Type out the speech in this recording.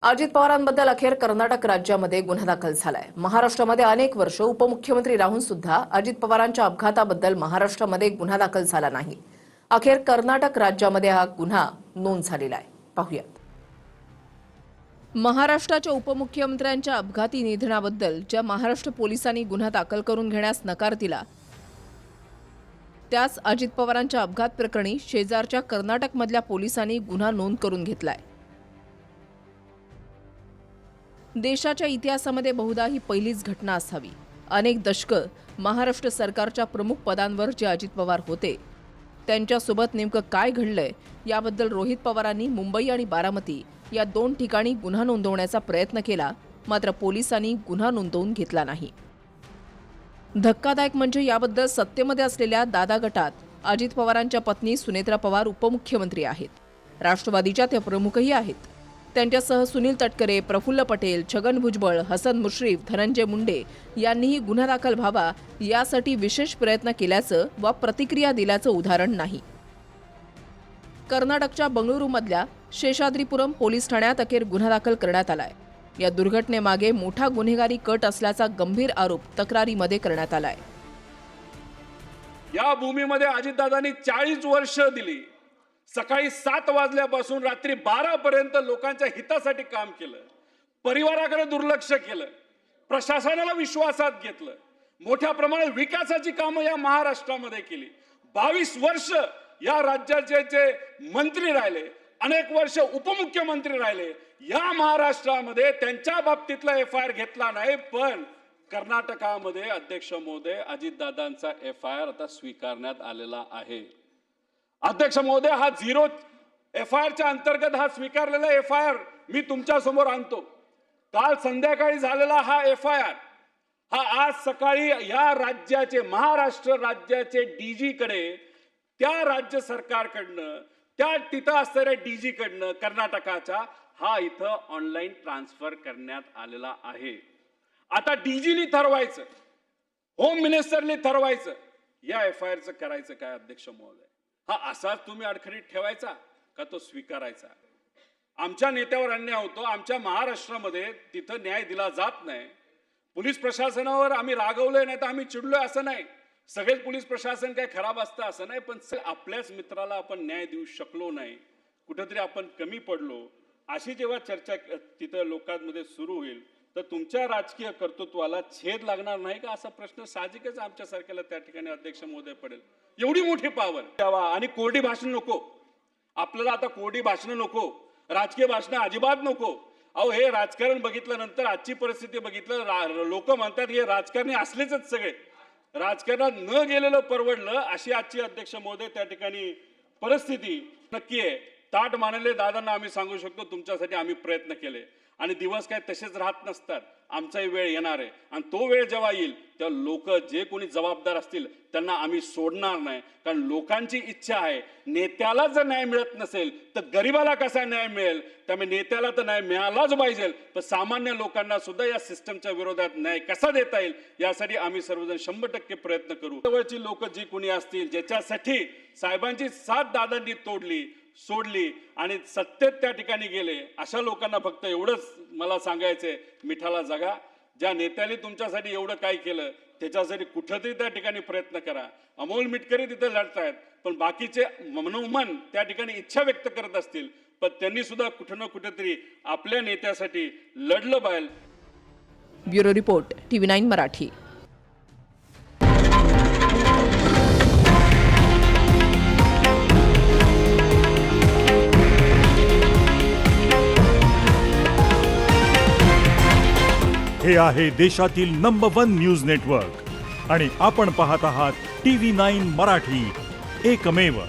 अजित पवारांबद्दल अखेर कर्नाटक राज्यामध्ये गुन्हा दाखल झालाय। महाराष्ट्रामध्ये अनेक वर्ष उपमुख्यमंत्री राहून सुद्धा अजित पवारांच्या अपघाताबद्दल महाराष्ट्रामध्ये गुन्हा दाखल झाला नाही। अखेर कर्नाटक राज्यामध्ये हा गुन्हा नोंद झालेला आहे। पाहूयात। महाराष्ट्राच्या उपमुख्यमंत्र्यांच्या अपघाती निधनाबद्दल ज्या महाराष्ट्र पोलिसांनी गुन्हा दाखल करून घेण्यास नकार दिला, त्याच अजित पवारांच्या अपघात प्रकरणी शेजारच्या कर्नाटकमधल्या पोलिसांनी गुन्हा नोंद करून घेतलाय। देशाच्या इतिहासामध्ये बहुधा ही पहिलीच घटना असावी। अनेक दशकं महाराष्ट्र सरकारच्या प्रमुख पदांवर जे अजित पवार होते, त्यांच्यासोबत नेमकं काय घडलंय याबद्दल रोहित पवारांनी मुंबई आणि बारामती या दोन ठिकाणी गुन्हा नोंदवण्याचा प्रयत्न केला, मात्र पोलिसांनी गुन्हा नोंदवून घेतला नाही। धक्कादायक म्हणजे याबद्दल सत्तेमध्ये असलेल्या दादा गटात अजित पवारांच्या पत्नी सुनेत्रा पवार उपमुख्यमंत्री आहेत। राष्ट्रवादीच्या त्या प्रमुखही आहेत। त्यांच्यासह सुनील तटकरे, प्रफुल्ल पटेल, छगन भुजबळ, हसन मुश्रीफ, धनंजय मुंडे यांनीही गुन्हा दाखल व्हावा यासाठी विशेष प्रयत्न केल्याचं वा प्रतिक्रिया दिल्याचं उदाहरण नाही। कर्नाटकच्या बंगळुरूमधल्या शेषाद्रीपुरम पोलीस ठाण्यात अखेर गुन्हा दाखल करण्यात आलाय। या दुर्घटनेमागे मोठा गुन्हेगारी कट असल्याचा गंभीर आरोप तक्रारीमध्ये करण्यात आलाय। या भूमीमध्ये अजितदादांनी 40 वर्ष दिली। सकाळी 7 वाजल्यापासून रात्री 12 पर्यंत लोकांच्या हितासाठी काम केलं। परिवाराकडे दुर्लक्ष केलं। प्रशासनाला विश्वासात घेतलं। मोठ्या प्रमाणात विकासाची कामं या महाराष्ट्रामध्ये केली। 22 वर्ष या राज्याचे जे मंत्री राहिले, अनेक वर्ष उपमुख्यमंत्री राहिले। या महाराष्ट्रामध्ये त्यांच्या बाबतीतला FIR घेतला नाही, पण कर्नाटकामध्ये अध्यक्ष महोदय अजितदादांचा FIR आता स्वीकारण्यात आलेला आहे। अध्यक्ष महोदय, हा 0 FIR च्या अंतर्गत हा स्वीकारलेला FIR मी तुमच्या समोर आणतो। काल संध्याकाळी झालेला हा FIR हा आज सकाळी या राज्याचे, महाराष्ट्र राज्याचे DG कडे, त्या राज्य सरकारकडनं, त्या तिथं असणाऱ्या DG कडनं कर्नाटकाच्या हा इथं ऑनलाईन ट्रान्सफर करण्यात आलेला आहे। आता DGनी ठरवायचं, होम मिनिस्टरनी ठरवायचं या FIR चं करायचं काय। अध्यक्ष महोदय, हा असाच तुम्ही अडखळीत ठेवायचा का तो स्वीकारायचा? आमच्या नेत्यावर अन्याय होतो, आमच्या महाराष्ट्रामध्ये तिथं न्याय दिला जात नाही। पोलीस प्रशासनावर आम्ही रागवलोय नाही तर आम्ही चिडलोय असं नाही। सगळेच पोलीस प्रशासन काय खराब असतं असं नाही, पण आपल्याच मित्राला आपण न्याय देऊ शकलो नाही, कुठेतरी आपण कमी पडलो, अशी जेव्हा चर्चा तिथं लोकांमध्ये सुरू होईल तर तुमच्या राजकीय कर्तृत्वाला छेद लागणार नाही का, असा प्रश्न साहजिकच आमच्या सारख्याला त्या ठिकाणी अध्यक्ष महोदय पडेल। एवढी मोठी पावर द्यावा आणि कोरडी भाषण नको आपल्याला। आता कोरडी भाषण नको, राजकीय भाषण अजिबात नको। अहो, हे राजकारण बघितल्यानंतर आजची परिस्थिती बघितलं, लोक म्हणतात हे राजकारणी असलेच सगळे, राजकारणात न गेलेलं परवडलं, अशी आजची अध्यक्ष महोदय त्या ठिकाणी परिस्थिती नक्की आहे। ताट मानले दादांना आम्ही सांगू शकतो, तुमच्यासाठी आम्ही प्रयत्न केले आणि दिवस काय तसेच राहत नसतात। आमचाही वेळ येणार आहे आणि तो वेळ जेव्हा येईल तेव्हा लोक जे कोणी जबाबदार असतील त्यांना आम्ही सोडणार नाही, कारण लोकांची इच्छा आहे। नेत्याला जर न्याय मिळत नसेल तर गरीबाला कसा न्याय मिळेल? त्यामुळे नेत्याला तर न्याय मिळालाच पाहिजे, पण सामान्य लोकांना सुद्धा या सिस्टमच्या विरोधात न्याय कसा देता येईल यासाठी आम्ही सर्वजण 100% प्रयत्न करू। जवळची लोक जी कोणी असतील, ज्याच्यासाठी साहेबांची साथ दादांनी तोडली, सोडली आणि सत्तेत त्या ठिकाणी गेले, अशा लोकांना फक्त एवढंच मला सांगायचंय, मिठाला जगा। ज्या नेत्याने तुमच्यासाठी एवढं काय केलं त्याच्यासाठी कुठेतरी त्या ठिकाणी प्रयत्न करा। अमोल मिटकरी तिथे लढतायत, पण बाकीचे मनोमन त्या ठिकाणी इच्छा व्यक्त करत असतील, पण त्यांनी सुद्धा कुठे ना कुठेतरी आपल्या नेत्यासाठी लढलं पाहिजे। Bureau report, TV9 Marathi. हे आहे देशातील नंबर 1 न्यूज नेटवर्क आणि आपण पाहत आहात TV9 मराठी, एकमेव।